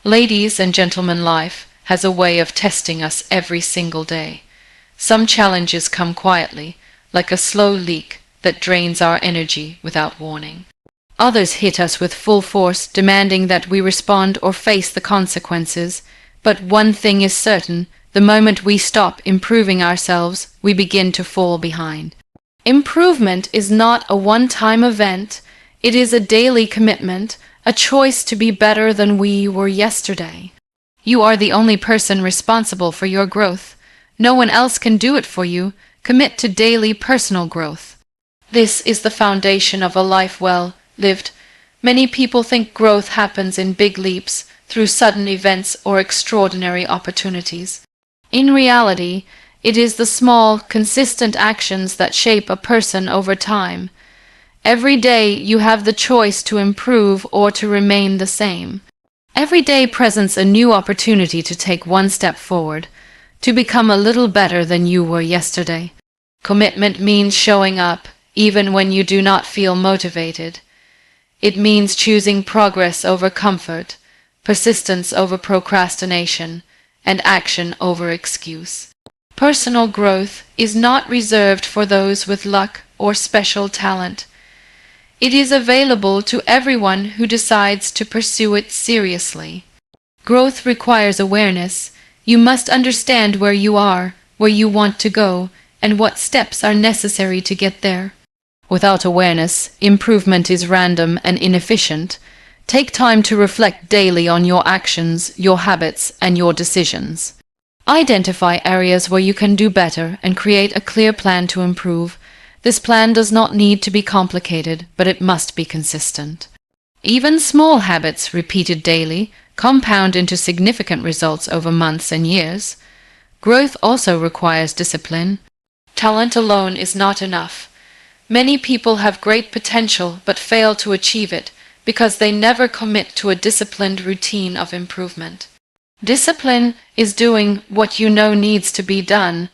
Ladies and gentlemen, life has a way of testing us every single day. Some challenges come quietly, like a slow leak that drains our energy without warning. Others hit us with full force, demanding that we respond or face the consequences. But one thing is certain, the moment we stop improving ourselves, we begin to fall behind. Improvement is not a one-time event, it is a daily commitment, a choice to be better than we were yesterday. You are the only person responsible for your growth. No one else can do it for you. Commit to daily personal growth. This is the foundation of a life well lived. Many people think growth happens in big leaps, through sudden events or extraordinary opportunities. In reality, it is the small, consistent actions that shape a person over time. Every day you have the choice to improve or to remain the same. Every day presents a new opportunity to take one step forward, to become a little better than you were yesterday. Commitment means showing up, even when you do not feel motivated. It means choosing progress over comfort, persistence over procrastination, and action over excuse. Personal growth is not reserved for those with luck or special talent. It is available to everyone who decides to pursue it seriously. Growth requires awareness. You must understand where you are, where you want to go, and what steps are necessary to get there. Without awareness, improvement is random and inefficient. Take time to reflect daily on your actions, your habits, and your decisions. Identify areas where you can do better and create a clear plan to improve. This plan does not need to be complicated, but it must be consistent. Even small habits repeated daily compound into significant results over months and years. Growth also requires discipline. Talent alone is not enough. Many people have great potential but fail to achieve it because they never commit to a disciplined routine of improvement. Discipline is doing what you know needs to be done,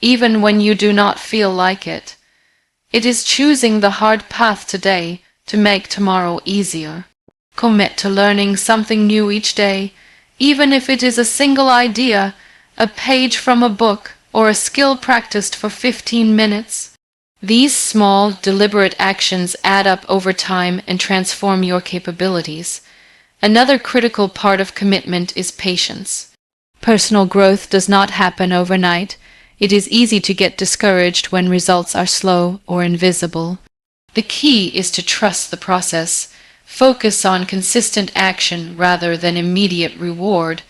even when you do not feel like it. It is choosing the hard path today to make tomorrow easier. Commit to learning something new each day, even if it is a single idea, a page from a book, or a skill practiced for 15 minutes. These small, deliberate actions add up over time and transform your capabilities. Another critical part of commitment is patience. Personal growth does not happen overnight. It is easy to get discouraged when results are slow or invisible. The key is to trust the process. Focus on consistent action rather than immediate reward.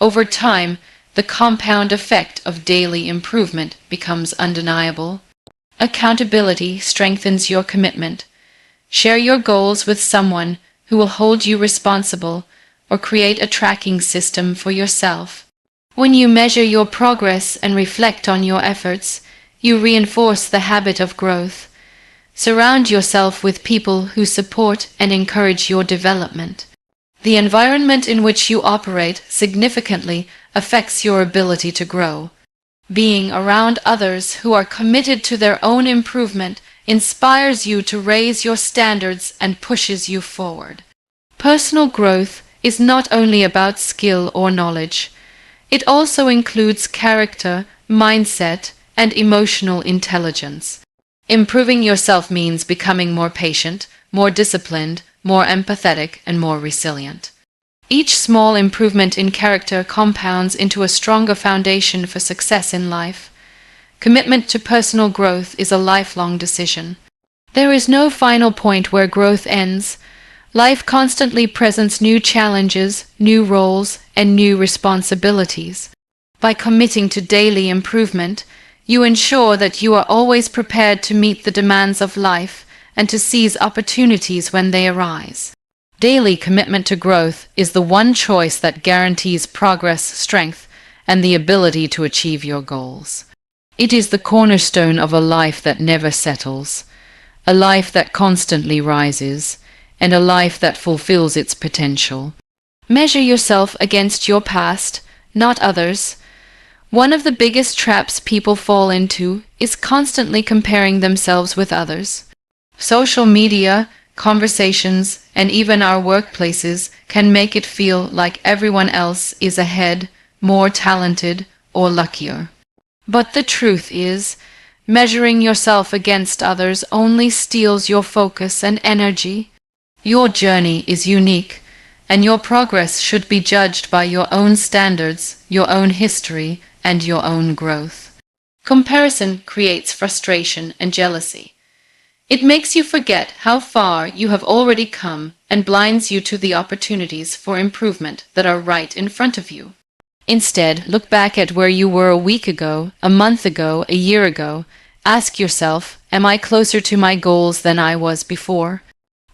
Over time, the compound effect of daily improvement becomes undeniable. Accountability strengthens your commitment. Share your goals with someone who will hold you responsible, or create a tracking system for yourself. When you measure your progress and reflect on your efforts, you reinforce the habit of growth. Surround yourself with people who support and encourage your development. The environment in which you operate significantly affects your ability to grow. Being around others who are committed to their own improvement inspires you to raise your standards and pushes you forward. Personal growth is not only about skill or knowledge. It also includes character, mindset, and emotional intelligence. Improving yourself means becoming more patient, more disciplined, more empathetic, and more resilient. Each small improvement in character compounds into a stronger foundation for success in life. Commitment to personal growth is a lifelong decision. There is no final point where growth ends. Life constantly presents new challenges, new roles, and new responsibilities. By committing to daily improvement, you ensure that you are always prepared to meet the demands of life and to seize opportunities when they arise. Daily commitment to growth is the one choice that guarantees progress, strength, and the ability to achieve your goals. It is the cornerstone of a life that never settles, a life that constantly rises, and a life that fulfills its potential. Measure yourself against your past, not others. One of the biggest traps people fall into is constantly comparing themselves with others. Social media, conversations, and even our workplaces can make it feel like everyone else is ahead, more talented, or luckier. But the truth is, measuring yourself against others only steals your focus and energy. Your journey is unique, and your progress should be judged by your own standards, your own history, and your own growth. Comparison creates frustration and jealousy. It makes you forget how far you have already come and blinds you to the opportunities for improvement that are right in front of you. Instead, look back at where you were a week ago, a month ago, a year ago. Ask yourself, am I closer to my goals than I was before?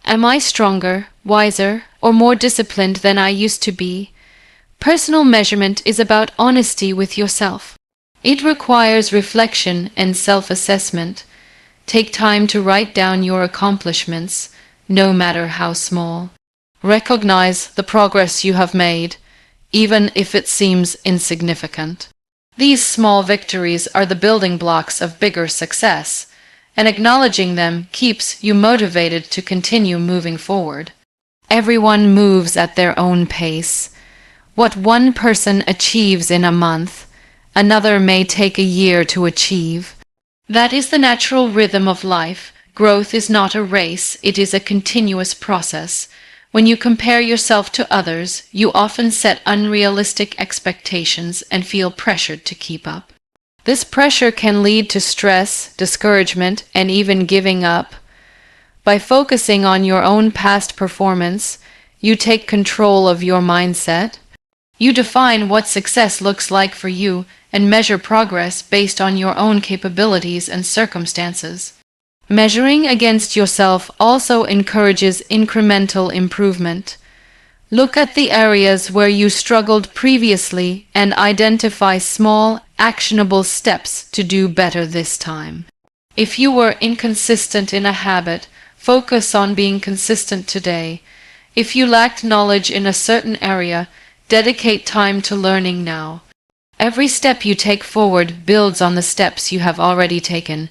Am I stronger, wiser, or more disciplined than I used to be? Personal measurement is about honesty with yourself. It requires reflection and self-assessment. Take time to write down your accomplishments, no matter how small. Recognize the progress you have made, even if it seems insignificant. These small victories are the building blocks of bigger success, and acknowledging them keeps you motivated to continue moving forward. Everyone moves at their own pace. What one person achieves in a month, another may take a year to achieve. That is the natural rhythm of life. Growth is not a race, it is a continuous process. When you compare yourself to others, you often set unrealistic expectations and feel pressured to keep up. This pressure can lead to stress, discouragement, and even giving up. By focusing on your own past performance, you take control of your mindset. You define what success looks like for you and measure progress based on your own capabilities and circumstances. Measuring against yourself also encourages incremental improvement. Look at the areas where you struggled previously and identify small, actionable steps to do better this time. If you were inconsistent in a habit, focus on being consistent today. If you lacked knowledge in a certain area, dedicate time to learning now. Every step you take forward builds on the steps you have already taken.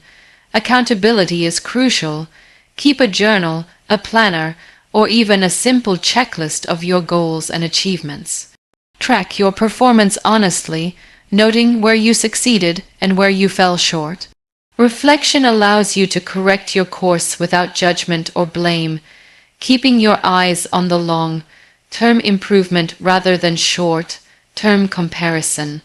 Accountability is crucial. Keep a journal, a planner, or even a simple checklist of your goals and achievements. Track your performance honestly, noting where you succeeded and where you fell short. Reflection allows you to correct your course without judgment or blame, keeping your eyes on the long-term improvement rather than short-term comparison.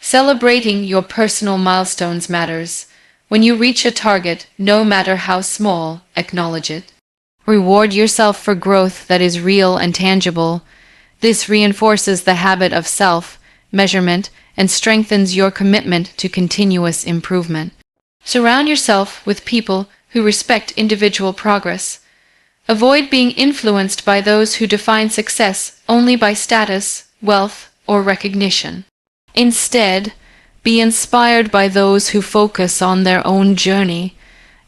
Celebrating your personal milestones matters. When you reach a target, no matter how small, acknowledge it. Reward yourself for growth that is real and tangible. This reinforces the habit of self-measurement and strengthens your commitment to continuous improvement. Surround yourself with people who respect individual progress. Avoid being influenced by those who define success only by status, wealth, or recognition. Instead, be inspired by those who focus on their own journey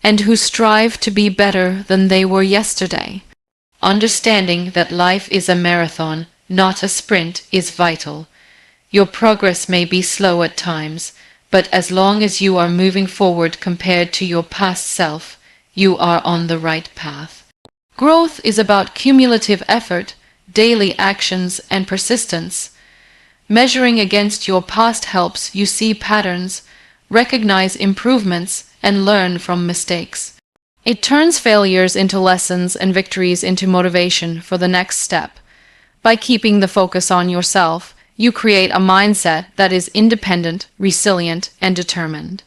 and who strive to be better than they were yesterday. Understanding that life is a marathon, not a sprint, is vital. Your progress may be slow at times, but as long as you are moving forward compared to your past self, you are on the right path. Growth is about cumulative effort, daily actions, and persistence. Measuring against your past helps you see patterns, recognize improvements, and learn from mistakes. It turns failures into lessons and victories into motivation for the next step. By keeping the focus on yourself, you create a mindset that is independent, resilient, and determined.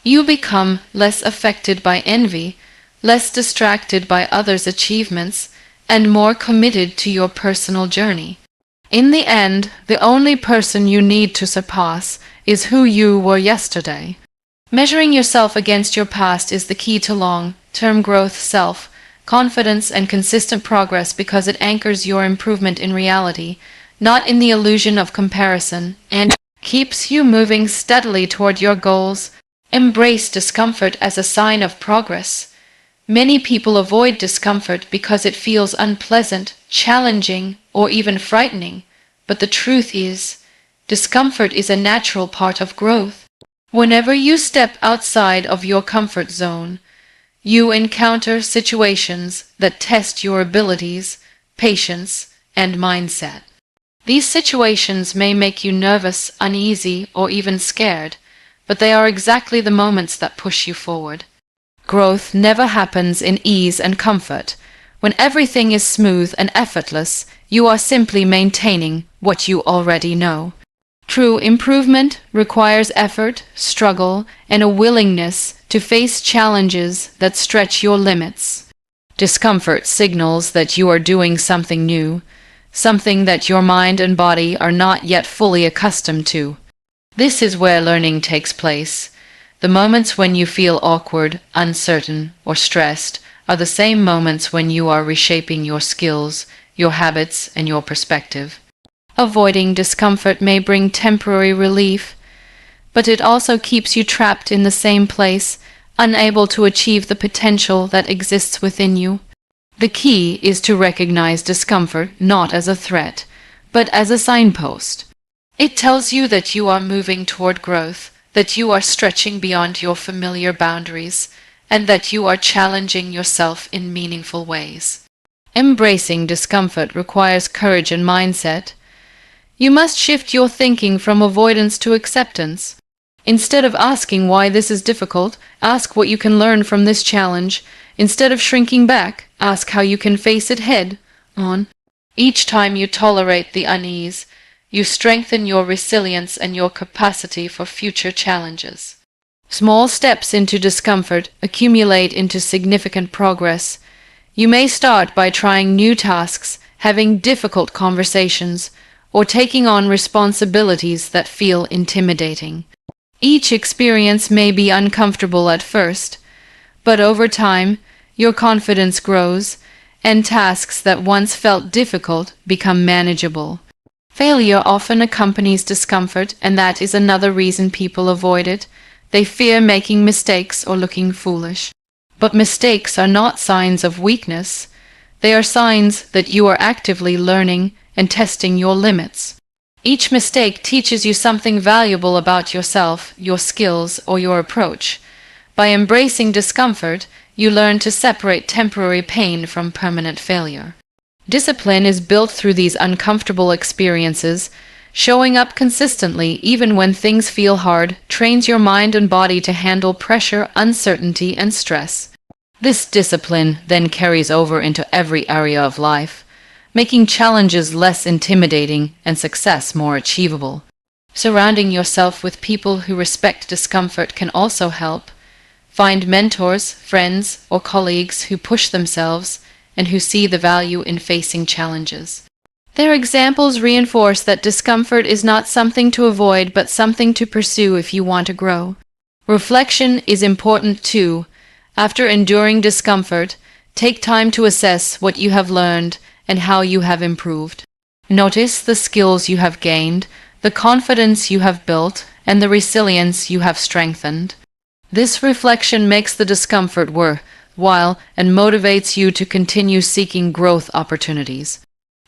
You become less affected by envy, less distracted by others' achievements, and more committed to your personal journey. In the end, the only person you need to surpass is who you were yesterday. Measuring yourself against your past is the key to long-term growth, self-confidence, and consistent progress because it anchors your improvement in reality, not in the illusion of comparison, and keeps you moving steadily toward your goals. Embrace discomfort as a sign of progress. Many people avoid discomfort because it feels unpleasant, challenging, or even frightening. But the truth is, discomfort is a natural part of growth. Whenever you step outside of your comfort zone, You encounter situations that test your abilities, patience, and mindset. These situations may make you nervous, uneasy, or even scared, but they are exactly the moments that push you forward. Growth never happens in ease and comfort. When everything is smooth and effortless, you are simply maintaining what you already know. True improvement requires effort, struggle, and a willingness to face challenges that stretch your limits. Discomfort signals that you are doing something new, something that your mind and body are not yet fully accustomed to. This is where learning takes place. The moments when you feel awkward, uncertain, or stressed are the same moments when you are reshaping your skills, your habits, and your perspective. Avoiding discomfort may bring temporary relief, but it also keeps you trapped in the same place, unable to achieve the potential that exists within you. The key is to recognize discomfort not as a threat, but as a signpost. It tells you that you are moving toward growth, that you are stretching beyond your familiar boundaries, and that you are challenging yourself in meaningful ways. Embracing discomfort requires courage and mindset. You must shift your thinking from avoidance to acceptance. Instead of asking why this is difficult, ask what you can learn from this challenge. Instead of shrinking back, ask how you can face it head on. Each time you tolerate the unease, you strengthen your resilience and your capacity for future challenges. Small steps into discomfort accumulate into significant progress. You may start by trying new tasks, having difficult conversations, or taking on responsibilities that feel intimidating. Each experience may be uncomfortable at first, but over time, your confidence grows, and tasks that once felt difficult become manageable. Failure often accompanies discomfort, and that is another reason people avoid it. They fear making mistakes or looking foolish. But mistakes are not signs of weakness. They are signs that you are actively learning and testing your limits. Each mistake teaches you something valuable about yourself, your skills, or your approach. By embracing discomfort, you learn to separate temporary pain from permanent failure. Discipline is built through these uncomfortable experiences. Showing up consistently, even when things feel hard, trains your mind and body to handle pressure, uncertainty, and stress. This discipline then carries over into every area of life, making challenges less intimidating and success more achievable. Surrounding yourself with people who respect discomfort can also help. Find mentors, friends, or colleagues who push themselves and who see the value in facing challenges. Their examples reinforce that discomfort is not something to avoid but something to pursue if you want to grow. Reflection is important too. After enduring discomfort, take time to assess what you have learned and how you have improved. Notice the skills you have gained, the confidence you have built, and the resilience you have strengthened. This reflection makes the discomfort worthwhile and motivates you to continue seeking growth opportunities.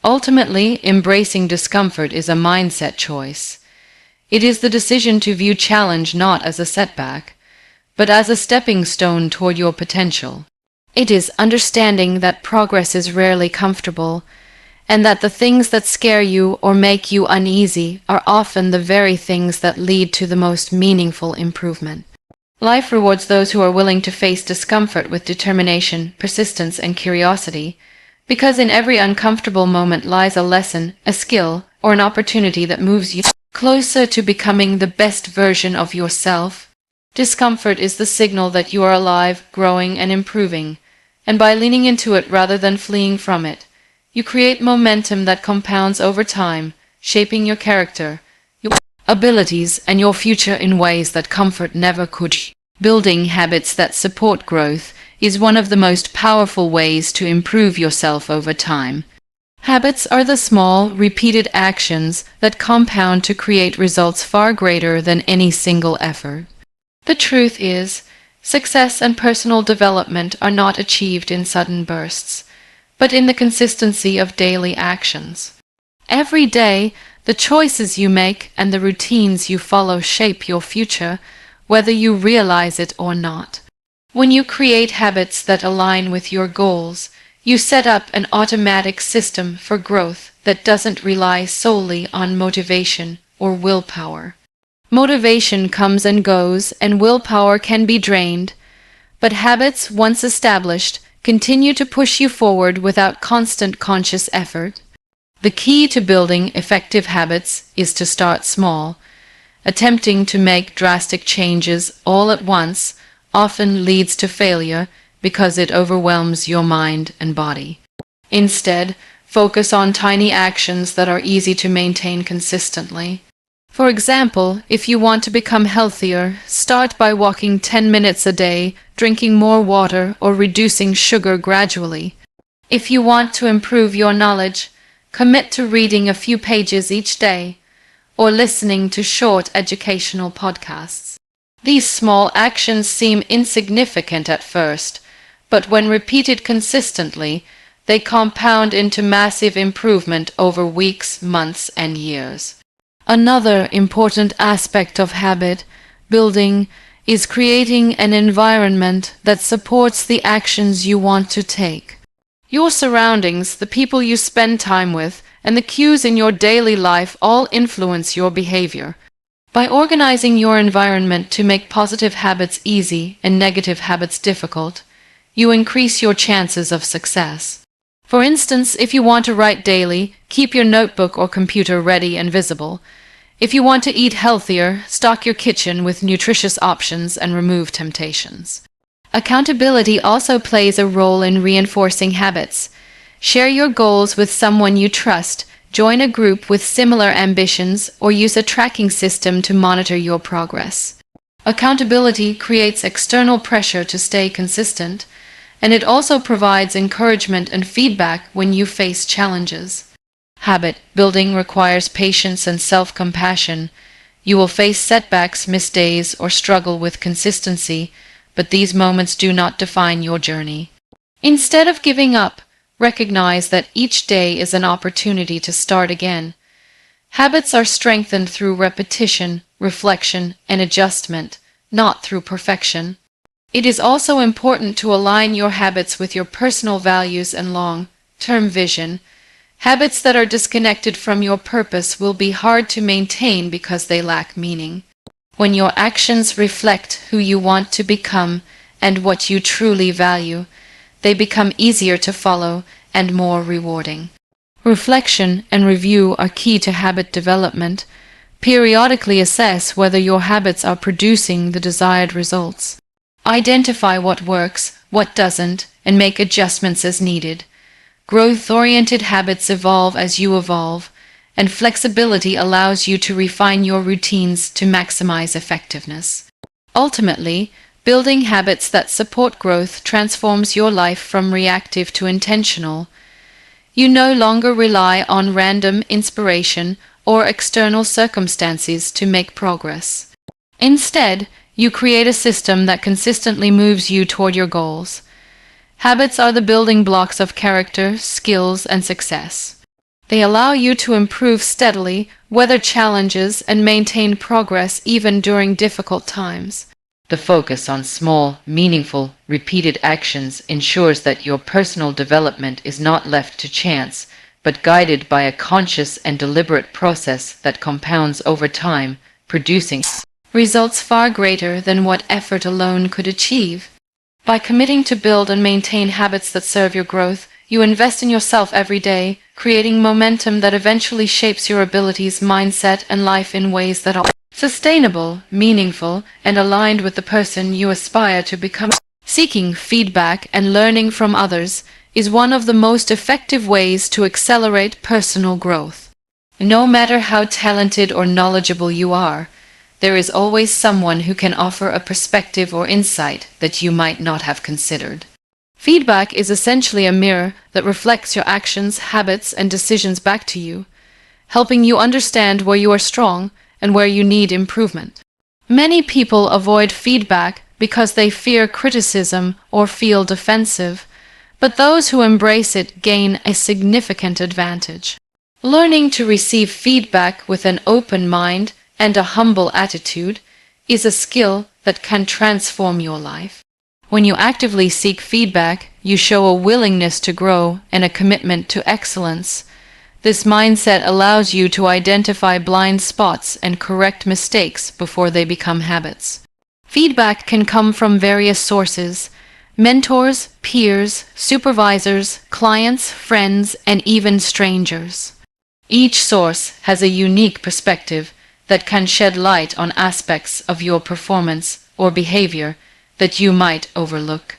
Ultimately, embracing discomfort is a mindset choice. It is the decision to view challenge not as a setback, but as a stepping stone toward your potential. It is understanding that progress is rarely comfortable, and that the things that scare you or make you uneasy are often the very things that lead to the most meaningful improvement. Life rewards those who are willing to face discomfort with determination, persistence, and curiosity, because in every uncomfortable moment lies a lesson, a skill, or an opportunity that moves you closer to becoming the best version of yourself. Discomfort is the signal that you are alive, growing, and improving, and by leaning into it rather than fleeing from it, you create momentum that compounds over time, shaping your character, your abilities, and your future in ways that comfort never could. Building habits that support growth is one of the most powerful ways to improve yourself over time. Habits are the small, repeated actions that compound to create results far greater than any single effort. The truth is, success and personal development are not achieved in sudden bursts, but in the consistency of daily actions. Every day, the choices you make and the routines you follow shape your future, whether you realize it or not. When you create habits that align with your goals, you set up an automatic system for growth that doesn't rely solely on motivation or willpower. Motivation comes and goes, and willpower can be drained, but habits, once established, continue to push you forward without constant conscious effort. The key to building effective habits is to start small. Attempting to make drastic changes all at once often leads to failure because it overwhelms your mind and body. Instead, focus on tiny actions that are easy to maintain consistently. For example, if you want to become healthier, start by walking 10 minutes a day, drinking more water, or reducing sugar gradually. If you want to improve your knowledge, commit to reading a few pages each day, or listening to short educational podcasts. These small actions seem insignificant at first, but when repeated consistently, they compound into massive improvement over weeks, months, and years. Another important aspect of habit building is creating an environment that supports the actions you want to take. Your surroundings, the people you spend time with, and the cues in your daily life all influence your behavior. By organizing your environment to make positive habits easy and negative habits difficult, you increase your chances of success. For instance, if you want to write daily, keep your notebook or computer ready and visible. If you want to eat healthier, stock your kitchen with nutritious options and remove temptations. Accountability also plays a role in reinforcing habits. Share your goals with someone you trust, join a group with similar ambitions, or use a tracking system to monitor your progress. Accountability creates external pressure to stay consistent, and it also provides encouragement and feedback when you face challenges. Habit building requires patience and self-compassion. You will face setbacks, miss days, or struggle with consistency, but these moments do not define your journey. Instead of giving up, recognize that each day is an opportunity to start again. Habits are strengthened through repetition, reflection, and adjustment, not through perfection. It is also important to align your habits with your personal values and long-term vision. Habits that are disconnected from your purpose will be hard to maintain because they lack meaning. When your actions reflect who you want to become and what you truly value, they become easier to follow and more rewarding. Reflection and review are key to habit development. Periodically assess whether your habits are producing the desired results. Identify what works, what doesn't, and make adjustments as needed. Growth-oriented habits evolve as you evolve, and flexibility allows you to refine your routines to maximize effectiveness. Ultimately, building habits that support growth transforms your life from reactive to intentional. You no longer rely on random inspiration or external circumstances to make progress. Instead, you create a system that consistently moves you toward your goals. Habits are the building blocks of character, skills, and success. They allow you to improve steadily, weather challenges, and maintain progress even during difficult times. The focus on small, meaningful, repeated actions ensures that your personal development is not left to chance, but guided by a conscious and deliberate process that compounds over time, producing results far greater than what effort alone could achieve. By committing to build and maintain habits that serve your growth, you invest in yourself every day, creating momentum that eventually shapes your abilities, mindset, and life in ways that are sustainable, meaningful, and aligned with the person you aspire to become. Seeking feedback and learning from others is one of the most effective ways to accelerate personal growth. No matter how talented or knowledgeable you are, there is always someone who can offer a perspective or insight that you might not have considered. Feedback is essentially a mirror that reflects your actions, habits, and decisions back to you, helping you understand where you are strong and where you need improvement. Many people avoid feedback because they fear criticism or feel defensive, but those who embrace it gain a significant advantage. Learning to receive feedback with an open mind and a humble attitude is a skill that can transform your life. When you actively seek feedback, you show a willingness to grow and a commitment to excellence. This mindset allows you to identify blind spots and correct mistakes before they become habits. Feedback can come from various sources: mentors, peers, supervisors, clients, friends, and even strangers. Each source has a unique perspective that can shed light on aspects of your performance or behavior that you might overlook.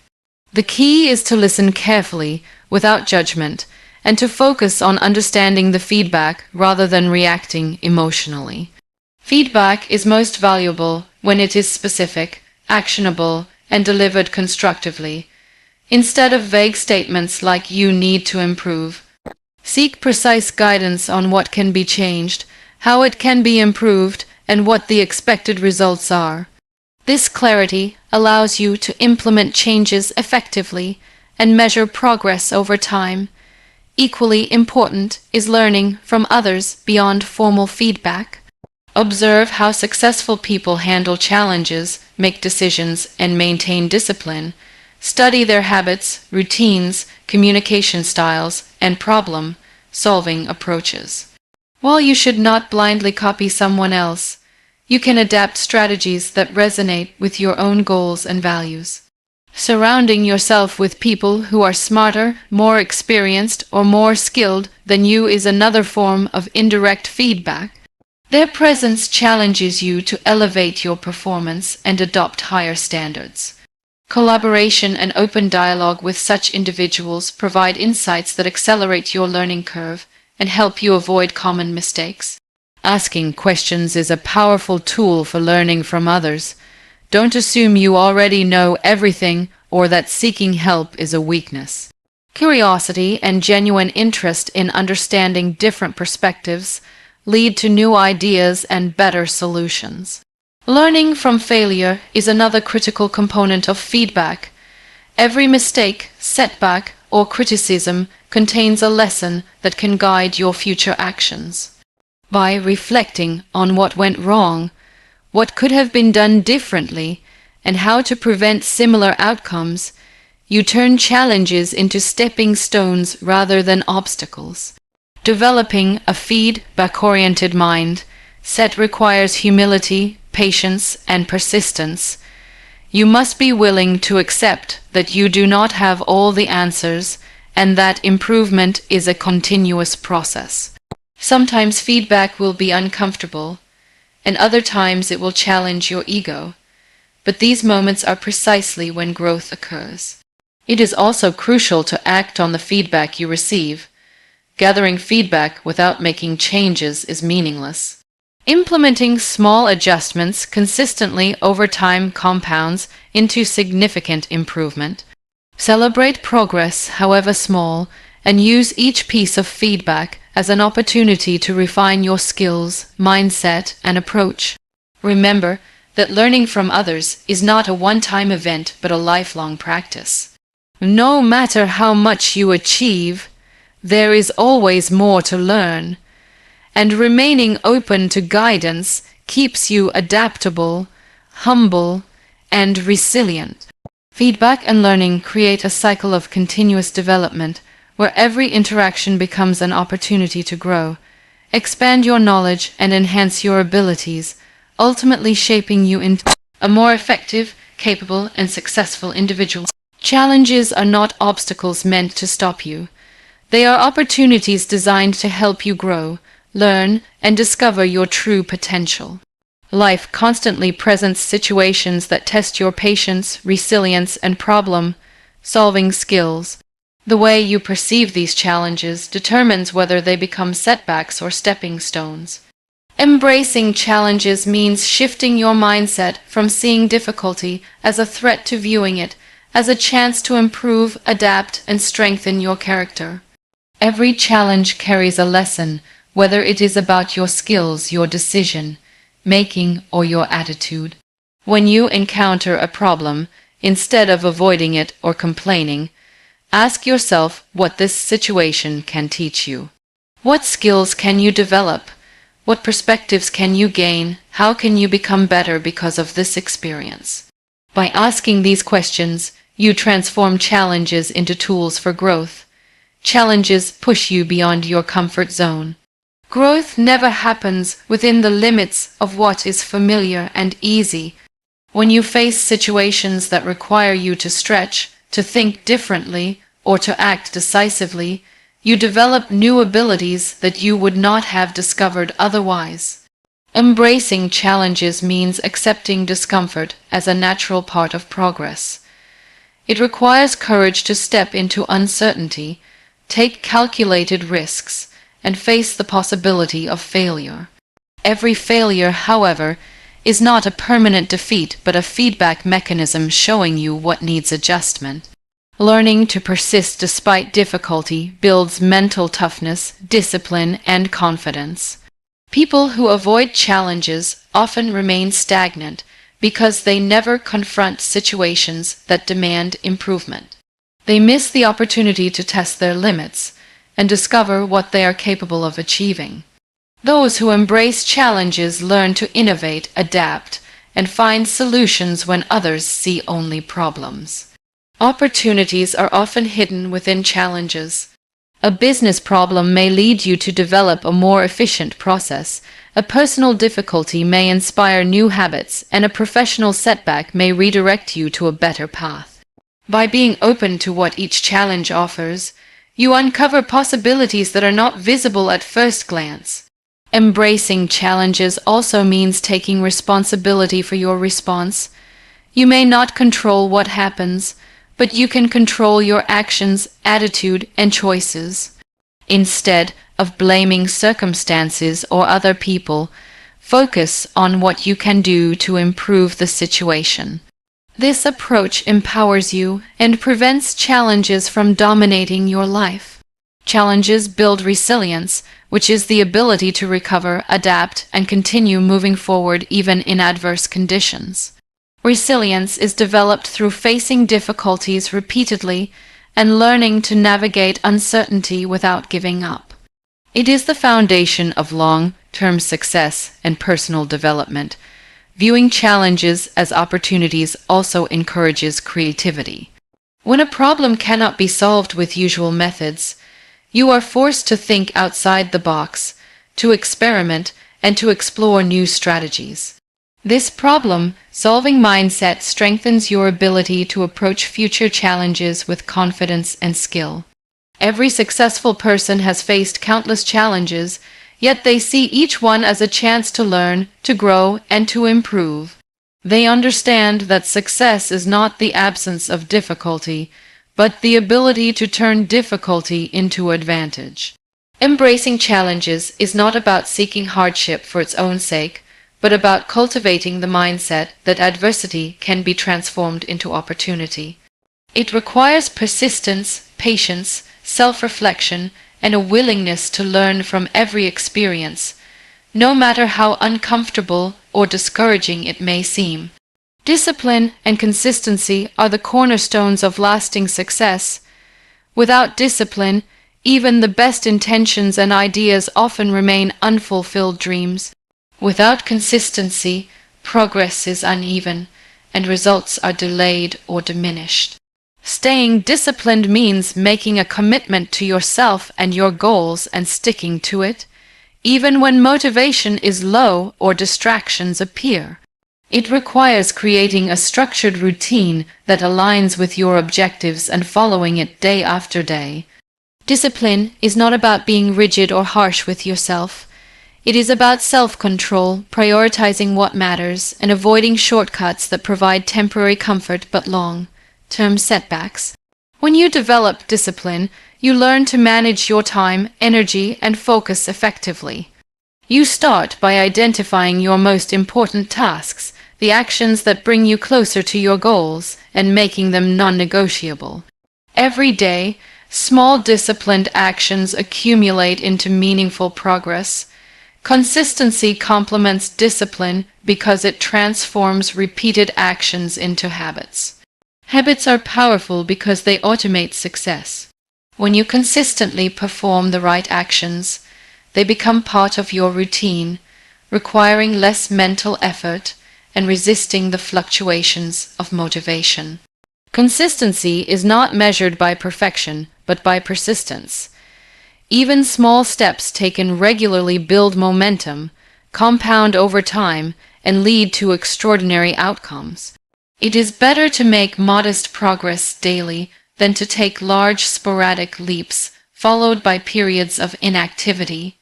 The key is to listen carefully, without judgment, and to focus on understanding the feedback rather than reacting emotionally. Feedback is most valuable when it is specific, actionable, and delivered constructively, instead of vague statements like "you need to improve." Seek precise guidance on what can be changed, how it can be improved, and what the expected results are. This clarity allows you to implement changes effectively and measure progress over time. Equally important is learning from others beyond formal feedback. Observe how successful people handle challenges, make decisions, and maintain discipline. Study their habits, routines, communication styles, and problem-solving approaches. While you should not blindly copy someone else, you can adapt strategies that resonate with your own goals and values. Surrounding yourself with people who are smarter, more experienced, or more skilled than you is another form of indirect feedback. Their presence challenges you to elevate your performance and adopt higher standards. Collaboration and open dialogue with such individuals provide insights that accelerate your learning curve and help you avoid common mistakes. Asking questions is a powerful tool for learning from others. Don't assume you already know everything or that seeking help is a weakness. Curiosity and genuine interest in understanding different perspectives lead to new ideas and better solutions. Learning from failure is another critical component of feedback. Every mistake, setback, or criticism contains a lesson that can guide your future actions. By reflecting on what went wrong, what could have been done differently, and how to prevent similar outcomes, you turn challenges into stepping stones rather than obstacles. Developing a feedback-oriented mindset requires humility, patience, and persistence. You must be willing to accept that you do not have all the answers and that improvement is a continuous process. Sometimes feedback will be uncomfortable, and other times it will challenge your ego, but these moments are precisely when growth occurs. It is also crucial to act on the feedback you receive. Gathering feedback without making changes is meaningless. Implementing small adjustments consistently over time compounds into significant improvement. Celebrate progress, however small, and use each piece of feedback as an opportunity to refine your skills, mindset, and approach. Remember that learning from others is not a one-time event but a lifelong practice. No matter how much you achieve, there is always more to learn, and remaining open to guidance keeps you adaptable, humble, and resilient. Feedback and learning create a cycle of continuous development where every interaction becomes an opportunity to grow, expand your knowledge, and enhance your abilities, ultimately shaping you into a more effective, capable, and successful individual. Challenges are not obstacles meant to stop you. They are opportunities designed to help you grow, learn, and discover your true potential. Life constantly presents situations that test your patience, resilience, and problem-solving skills. The way you perceive these challenges determines whether they become setbacks or stepping stones. Embracing challenges means shifting your mindset from seeing difficulty as a threat to viewing it as a chance to improve, adapt, and strengthen your character. Every challenge carries a lesson, whether it is about your skills, your decision-making, or your attitude. When you encounter a problem, instead of avoiding it or complaining, ask yourself what this situation can teach you. What skills can you develop? What perspectives can you gain? How can you become better because of this experience? By asking these questions, You transform challenges into tools for growth. Challenges push you beyond your comfort zone. Growth never happens within the limits of what is familiar and easy. When you face situations that require you to stretch, to think differently, or to act decisively, you develop new abilities that you would not have discovered otherwise. Embracing challenges means accepting discomfort as a natural part of progress. It requires courage to step into uncertainty, take calculated risks, and face the possibility of failure. Every failure, however, is not a permanent defeat but a feedback mechanism showing you what needs adjustment. Learning to persist despite difficulty builds mental toughness, discipline, and confidence. People who avoid challenges often remain stagnant because they never confront situations that demand improvement. They miss the opportunity to test their limits and discover what they are capable of achieving. Those who embrace challenges learn to innovate, adapt, and find solutions when others see only problems. Opportunities are often hidden within challenges. A business problem may lead you to develop a more efficient process, a personal difficulty may inspire new habits, and a professional setback may redirect you to a better path. By being open to what each challenge offers, you uncover possibilities that are not visible at first glance. Embracing challenges also means taking responsibility for your response. You may not control what happens, but you can control your actions, attitude, and choices. Instead of blaming circumstances or other people, focus on what you can do to improve the situation. This approach empowers you and prevents challenges from dominating your life. Challenges build resilience, which is the ability to recover, adapt, and continue moving forward even in adverse conditions. Resilience is developed through facing difficulties repeatedly and learning to navigate uncertainty without giving up. It is the foundation of long-term success and personal development. Viewing challenges as opportunities also encourages creativity. When a problem cannot be solved with usual methods, you are forced to think outside the box, to experiment, and to explore new strategies. This problem-solving mindset strengthens your ability to approach future challenges with confidence and skill. Every successful person has faced countless challenges, yet they see each one as a chance to learn, to grow, and to improve. They understand that success is not the absence of difficulty, but the ability to turn difficulty into advantage. Embracing challenges is not about seeking hardship for its own sake, but about cultivating the mindset that adversity can be transformed into opportunity. It requires persistence, patience, self-reflection, and a willingness to learn from every experience, no matter how uncomfortable or discouraging it may seem. Discipline and consistency are the cornerstones of lasting success. Without discipline, even the best intentions and ideas often remain unfulfilled dreams. Without consistency, progress is uneven, and results are delayed or diminished. Staying disciplined means making a commitment to yourself and your goals and sticking to it, even when motivation is low or distractions appear. It requires creating a structured routine that aligns with your objectives and following it day after day. Discipline is not about being rigid or harsh with yourself. It is about self-control, prioritizing what matters, and avoiding shortcuts that provide temporary comfort but long-term setbacks. When you develop discipline, you learn to manage your time, energy, and focus effectively. You start by identifying your most important tasks, the actions that bring you closer to your goals, and making them non-negotiable. Every day, small disciplined actions accumulate into meaningful progress. Consistency complements discipline because it transforms repeated actions into habits. Habits are powerful because they automate success. When you consistently perform the right actions, they become part of your routine, requiring less mental effort and resisting the fluctuations of motivation. Consistency is not measured by perfection, but by persistence. Even small steps taken regularly build momentum, compound over time, and lead to extraordinary outcomes. It is better to make modest progress daily than to take large sporadic leaps, followed by periods of inactivity.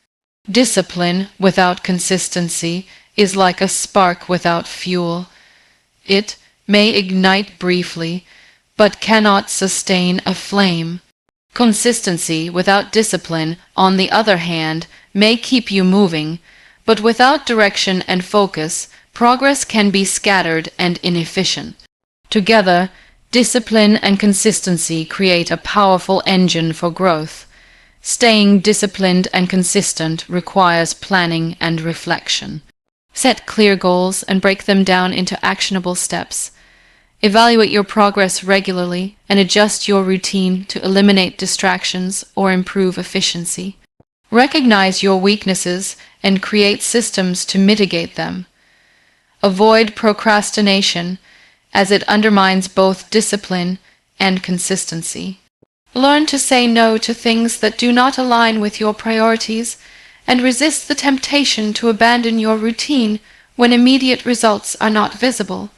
Discipline without consistency is like a spark without fuel. It may ignite briefly, but cannot sustain a flame. Consistency without discipline, on the other hand, may keep you moving, but without direction and focus, progress can be scattered and inefficient. Together, discipline and consistency create a powerful engine for growth. Staying disciplined and consistent requires planning and reflection. Set clear goals and break them down into actionable steps. Evaluate your progress regularly and adjust your routine to eliminate distractions or improve efficiency. Recognize your weaknesses and create systems to mitigate them. Avoid procrastination, as it undermines both discipline and consistency. Learn to say no to things that do not align with your priorities and resist the temptation to abandon your routine when immediate results are not visible.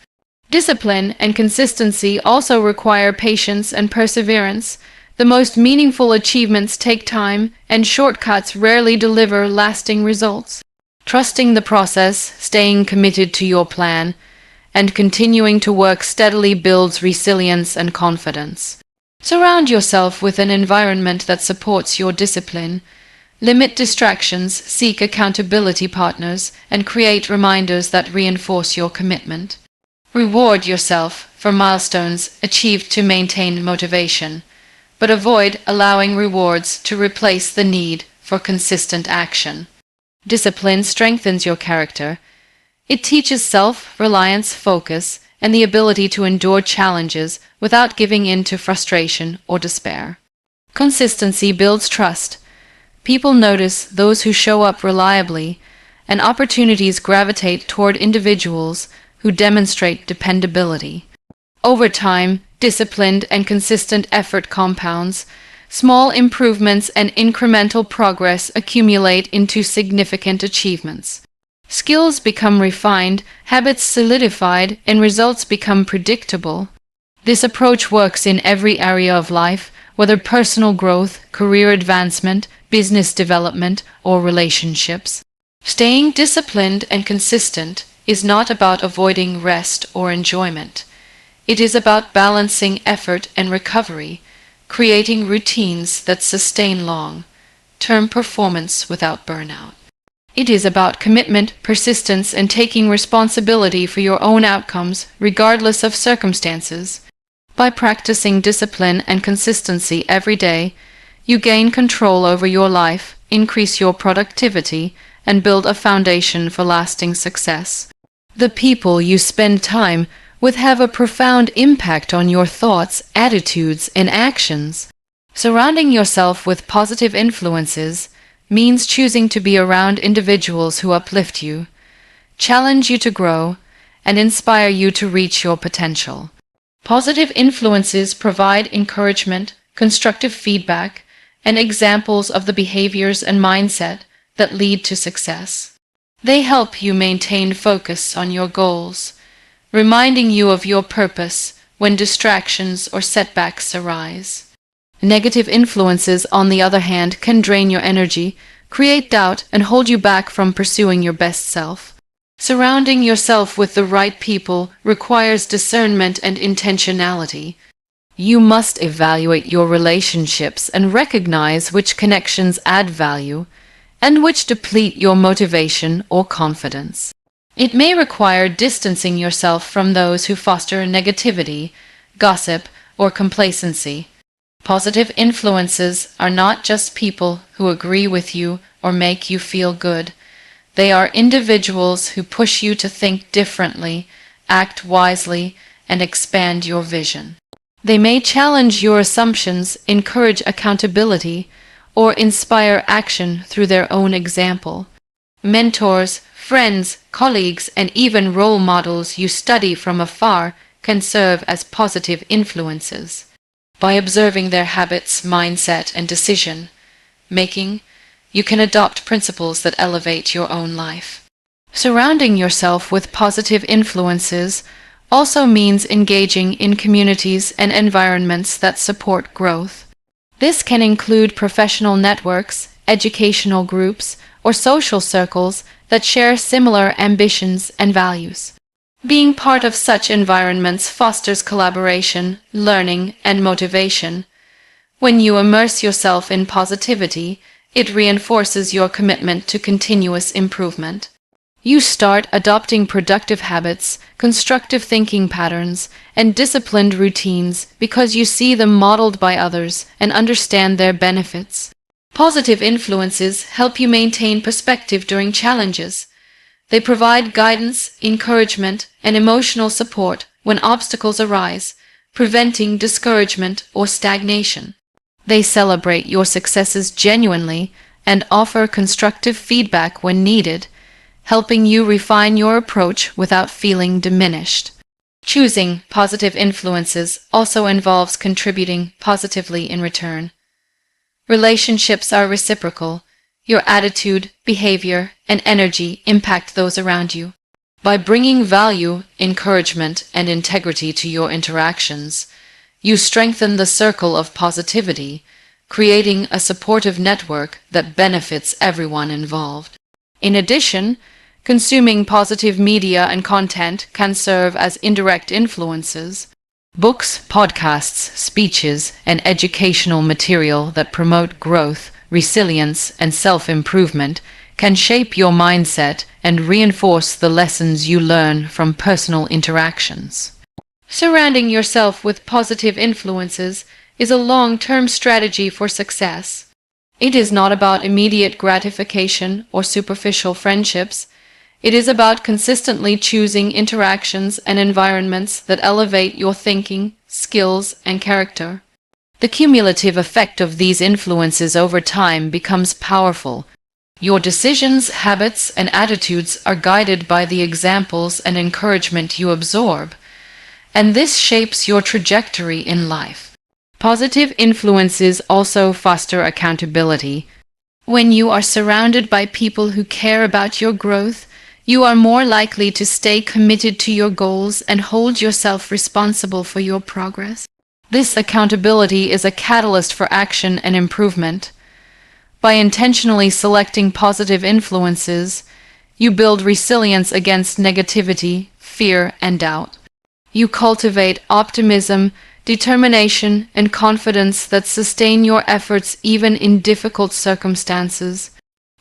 Discipline and consistency also require patience and perseverance. The most meaningful achievements take time, and shortcuts rarely deliver lasting results. Trusting the process, staying committed to your plan, and continuing to work steadily builds resilience and confidence. Surround yourself with an environment that supports your discipline. Limit distractions, seek accountability partners, and create reminders that reinforce your commitment. Reward yourself for milestones achieved to maintain motivation, but avoid allowing rewards to replace the need for consistent action. Discipline strengthens your character. It teaches self-reliance, focus, and the ability to endure challenges without giving in to frustration or despair. Consistency builds trust. People notice those who show up reliably, and opportunities gravitate toward individuals who demonstrate dependability. Over time, disciplined and consistent effort compounds. Small improvements and incremental progress accumulate into significant achievements. Skills become refined, habits solidified, and results become predictable. This approach works in every area of life, whether personal growth, career advancement, business development, or relationships. Staying disciplined and consistent is not about avoiding rest or enjoyment. It is about balancing effort and recovery, creating routines that sustain long-term performance without burnout. It is about commitment, persistence, and taking responsibility for your own outcomes, regardless of circumstances. By practicing discipline and consistency every day, you gain control over your life, increase your productivity, and build a foundation for lasting success. The people you spend time with have a profound impact on your thoughts, attitudes, and actions. Surrounding yourself with positive influences means choosing to be around individuals who uplift you, challenge you to grow, and inspire you to reach your potential. Positive influences provide encouragement, constructive feedback, and examples of the behaviors and mindset that lead to success. They help you maintain focus on your goals, reminding you of your purpose when distractions or setbacks arise. Negative influences, on the other hand, can drain your energy, create doubt, and hold you back from pursuing your best self. Surrounding yourself with the right people requires discernment and intentionality. You must evaluate your relationships and recognize which connections add value and which deplete your motivation or confidence. It may require distancing yourself from those who foster negativity, gossip, or complacency. Positive influences are not just people who agree with you or make you feel good. They are individuals who push you to think differently, act wisely, and expand your vision. They may challenge your assumptions, encourage accountability, or inspire action through their own example. Mentors, friends, colleagues, and even role models you study from afar can serve as positive influences. By observing their habits, mindset, and decision making, you can adopt principles that elevate your own life. Surrounding yourself with positive influences also means engaging in communities and environments that support growth. This can include professional networks, educational groups, or social circles that share similar ambitions and values. Being part of such environments fosters collaboration, learning, and motivation. When you immerse yourself in positivity, it reinforces your commitment to continuous improvement. You start adopting productive habits, constructive thinking patterns, and disciplined routines because you see them modeled by others and understand their benefits. Positive influences help you maintain perspective during challenges. They provide guidance, encouragement, and emotional support when obstacles arise, preventing discouragement or stagnation. They celebrate your successes genuinely and offer constructive feedback when needed, helping you refine your approach without feeling diminished. Choosing positive influences also involves contributing positively in return. Relationships are reciprocal. Your attitude, behavior, and energy impact those around you. By bringing value, encouragement, and integrity to your interactions, you strengthen the circle of positivity, creating a supportive network that benefits everyone involved. In addition, consuming positive media and content can serve as indirect influences. Books, podcasts, speeches, and educational material that promote growth, resilience, and self-improvement can shape your mindset and reinforce the lessons you learn from personal interactions. Surrounding yourself with positive influences is a long-term strategy for success. It is not about immediate gratification or superficial friendships. It is about consistently choosing interactions and environments that elevate your thinking, skills, and character. The cumulative effect of these influences over time becomes powerful. Your decisions, habits, and attitudes are guided by the examples and encouragement you absorb, and this shapes your trajectory in life. Positive influences also foster accountability. When you are surrounded by people who care about your growth, you are more likely to stay committed to your goals and hold yourself responsible for your progress. This accountability is a catalyst for action and improvement. By intentionally selecting positive influences, you build resilience against negativity, fear, and doubt. You cultivate optimism, determination, and confidence that sustain your efforts even in difficult circumstances.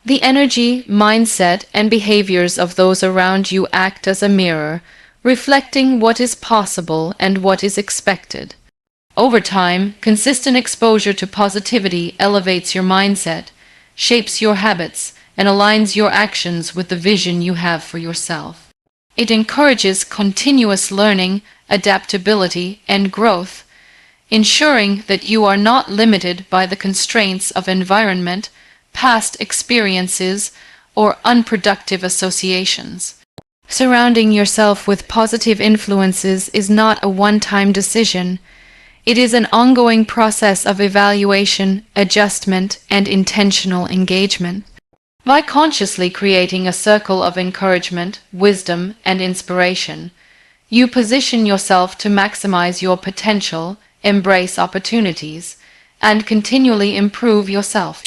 The energy, mindset, and behaviors of those around you act as a mirror, reflecting what is possible and what is expected. Over time, consistent exposure to positivity elevates your mindset, shapes your habits, and aligns your actions with the vision you have for yourself. It encourages continuous learning, adaptability, and growth, ensuring that you are not limited by the constraints of environment, past experiences, or unproductive associations. Surrounding yourself with positive influences is not a one-time decision. It is an ongoing process of evaluation, adjustment, and intentional engagement. By consciously creating a circle of encouragement, wisdom, and inspiration, you position yourself to maximize your potential, embrace opportunities, and continually improve yourself.